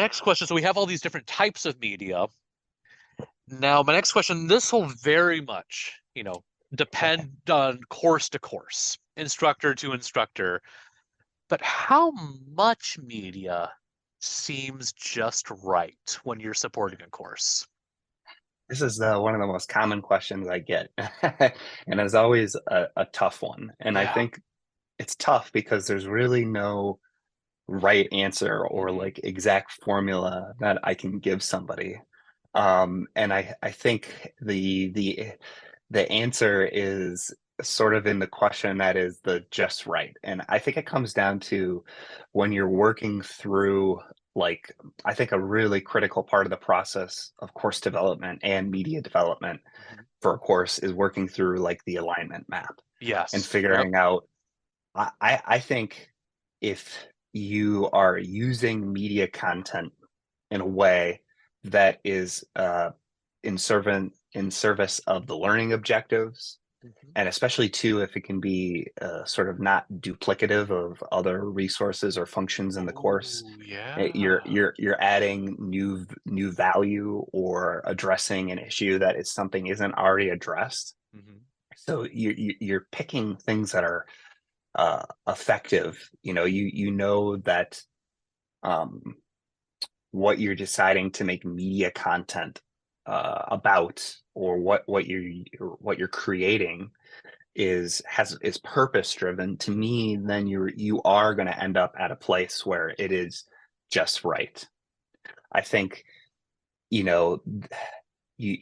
next question, so we have all these different types of media. Now, my next question, this will very much, depend on course to course, instructor to instructor, but how much media seems just right when you're supporting a course? This is one of the most common questions I get, and it's always a tough one. And I Yeah. think it's tough because there's really no right answer or Hmm. like exact formula that I can give somebody. And I think the answer is sort of in the question that is the just right. And I think it comes down to when you're working through, like, I think a really critical part of the process of course development and media development Hmm. for a course is working through like the alignment map and Yes. Yep. figuring out. I think if you are using media content in a way that is in service of the learning objectives, Hmm. and especially too if it can be sort of not duplicative of other resources or functions in the course, Oh, yeah. you're adding new value or addressing an issue that is something isn't already addressed. Hmm. So you're picking things that are effective. You know that um, what you're deciding to make media content about, or what you're creating is purpose driven. To me, then you are going to end up at a place where it is just right. I think you know you.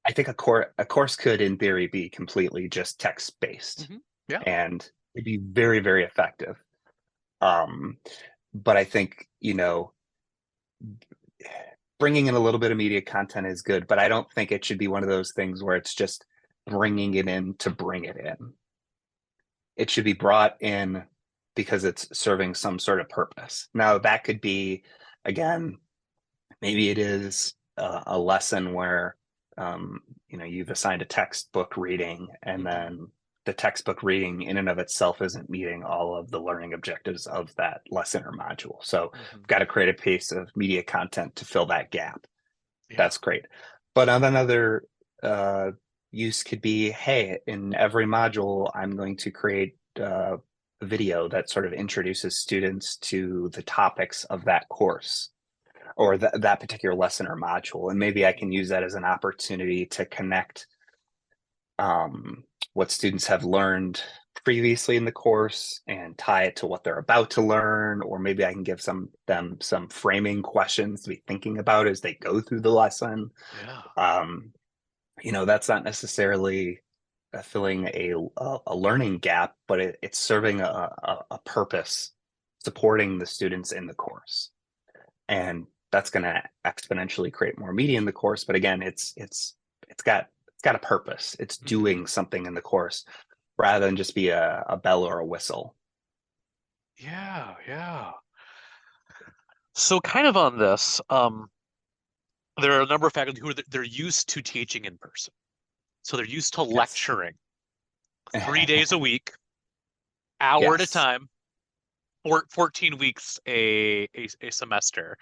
I think a course could, in theory, be completely just text based, Hmm. Yeah. and it'd be very very effective. Um, but I think bringing in a little bit of media content is good, but I don't think it should be one of those things where it's just bringing it in to bring it in. It should be brought in because it's serving some sort of purpose. Now, that could be, again, maybe it is a lesson where you've assigned a textbook reading, and Hmm. then the textbook reading in and of itself isn't meeting all of the learning objectives of that lesson or module. So Hmm. we've got to create a piece of media content to fill that gap. Yeah. That's great. But on another uh, use could be, hey, in every module, I'm going to create a video that sort of introduces students to the topics of that course or that particular lesson or module. And maybe I can use that as an opportunity to connect um, what students have learned previously in the course and tie it to what they're about to learn. Or maybe I can give them some framing questions to be thinking about as they go through the lesson. Yeah. um, that's not necessarily filling a learning gap, but it's serving a purpose, supporting the students in the course, and that's going to exponentially create more media in the course. But again, it's got a purpose. It's Hmm. doing something in the course rather than just be a bell or a whistle. Yeah. Yeah. So kind of on this, there are a number of faculty who they're used to teaching in person. So they're used to Yes. lecturing 3 days a week, hour at a Yes. time, or 14 weeks a semester.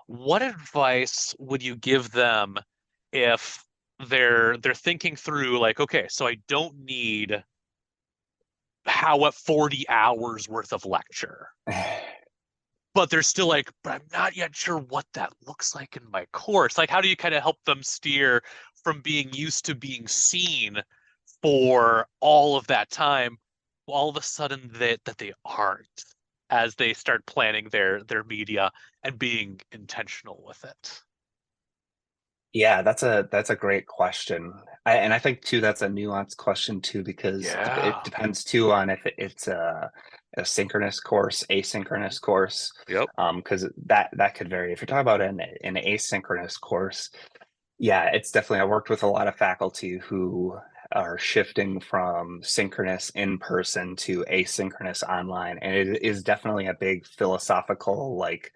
What advice would you give them if they're thinking through like, okay, so I don't need how at 40 hours worth of lecture, but they're still like, but I'm not yet sure what that looks like in my course. Like, how do you kind of help them steer from being used to being seen for all of that time, all of a sudden that they aren't as they start planning their media and being intentional with it? Yeah, that's a great question. And I think too that's a nuanced question too, because it Yeah. depends too on if it's a synchronous course, Mhm. asynchronous course, Yep. because that could vary. If you're talking about an asynchronous course, yeah, it's definitely. I worked with a lot of faculty who are shifting from synchronous in person to asynchronous online, and it is definitely a big philosophical, like,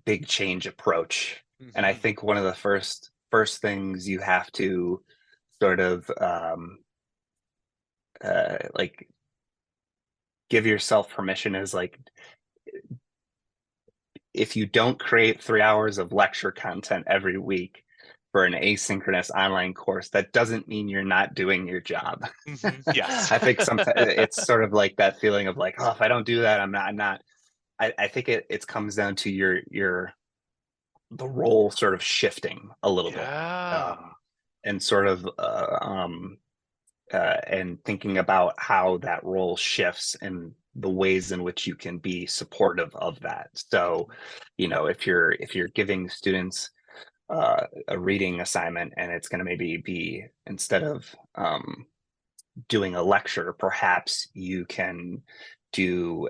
big change approach. And I Hmm. think one of the first things you have to sort of like give yourself permission is like if you don't create 3 hours of lecture content every week for an asynchronous online course, that doesn't mean you're not doing your job. Yes. I think sometimes it's sort of like that feeling of like, oh, if I don't do that, I'm not. I think it comes down to your the role sort of shifting a little bit, Yeah. um, and sort of and thinking about how that role shifts and the ways in which you can be supportive of that. So, if you're giving students a reading assignment, and it's going to maybe be, instead of doing a lecture, perhaps you can do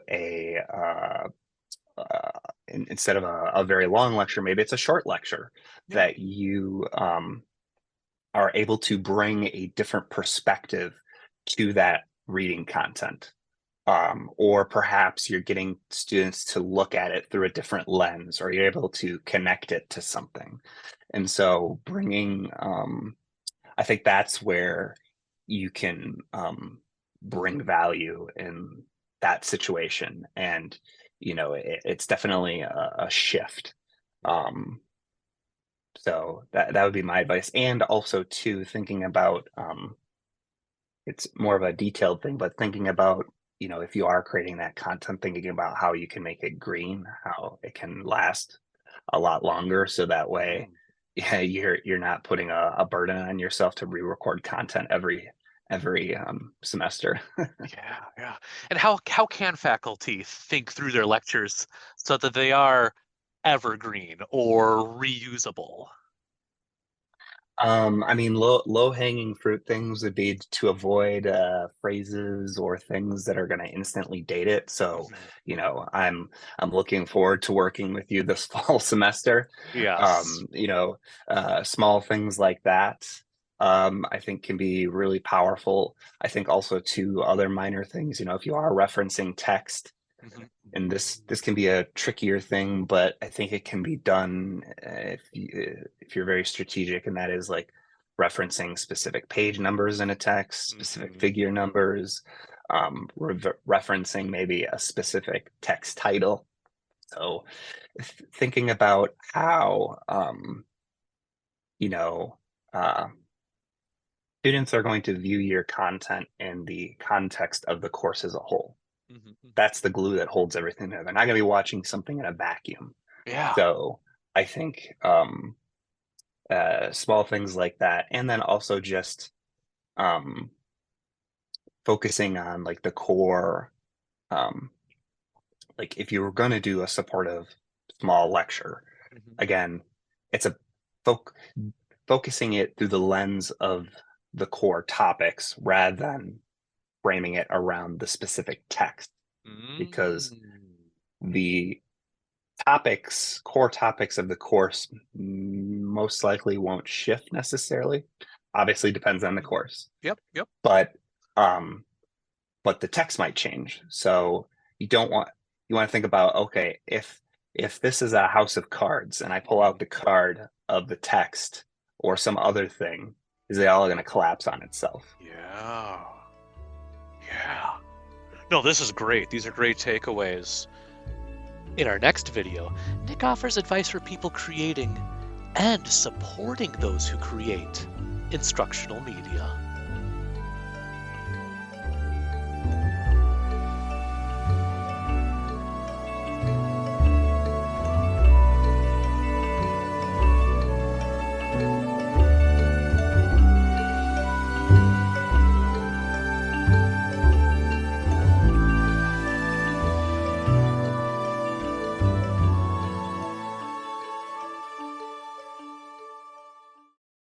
instead of a very long lecture, maybe it's a short lecture Yeah. that you are able to bring a different perspective to that reading content. Or perhaps you're getting students to look at it through a different lens, or you're able to connect it to something. And so I think that's where you can bring value in that situation. And, it's definitely a shift. Um, so that would be my advice. And also too, thinking about it's more of a detailed thing, but thinking about, if you are creating that content, thinking about how you can make it green, how it can last a lot longer. So that way, Mm. yeah, you're not putting a burden on yourself to re-record content every semester. Yeah, yeah. And how can faculty think through their lectures so that they are evergreen or reusable? I mean, low hanging fruit things would be to avoid phrases or things that are going to instantly date it. So, Mhm. I'm looking forward to working with you this fall semester. Yes. Um, you know, Small things like that, I think can be really powerful. I think also to other minor things, if you are referencing text, Mhm. and this can be a trickier thing, but I think it can be done if you're very strategic, and that is like referencing specific page numbers in a text, specific Mhm. figure numbers, referencing maybe a specific text title. So thinking about how you know uh, students are going to view your content in the context of the course as a whole. Mhm. Mhm. That's the glue that holds everything there. They're not going to be watching something in a vacuum. Yeah. So I think small things like that, and then also just um, focusing on like the core. Um, like if you were going to do a supportive small lecture, Mhm. again, it's a foc- focusing it through the lens of the core topics rather than framing it around the specific text, because Mm. the core topics of the course most likely won't shift necessarily. Obviously depends on the Mhm. course, Yep, yep. but um but the text might change. So you don't want you want to think about, okay, if this is a house of cards and I pull out Mhm. the card of the text or some other thing, is it all going to collapse on itself? Yeah. Yeah. No, this is great. These are great takeaways. In our next video, Nick offers advice for people creating and supporting those who create instructional media.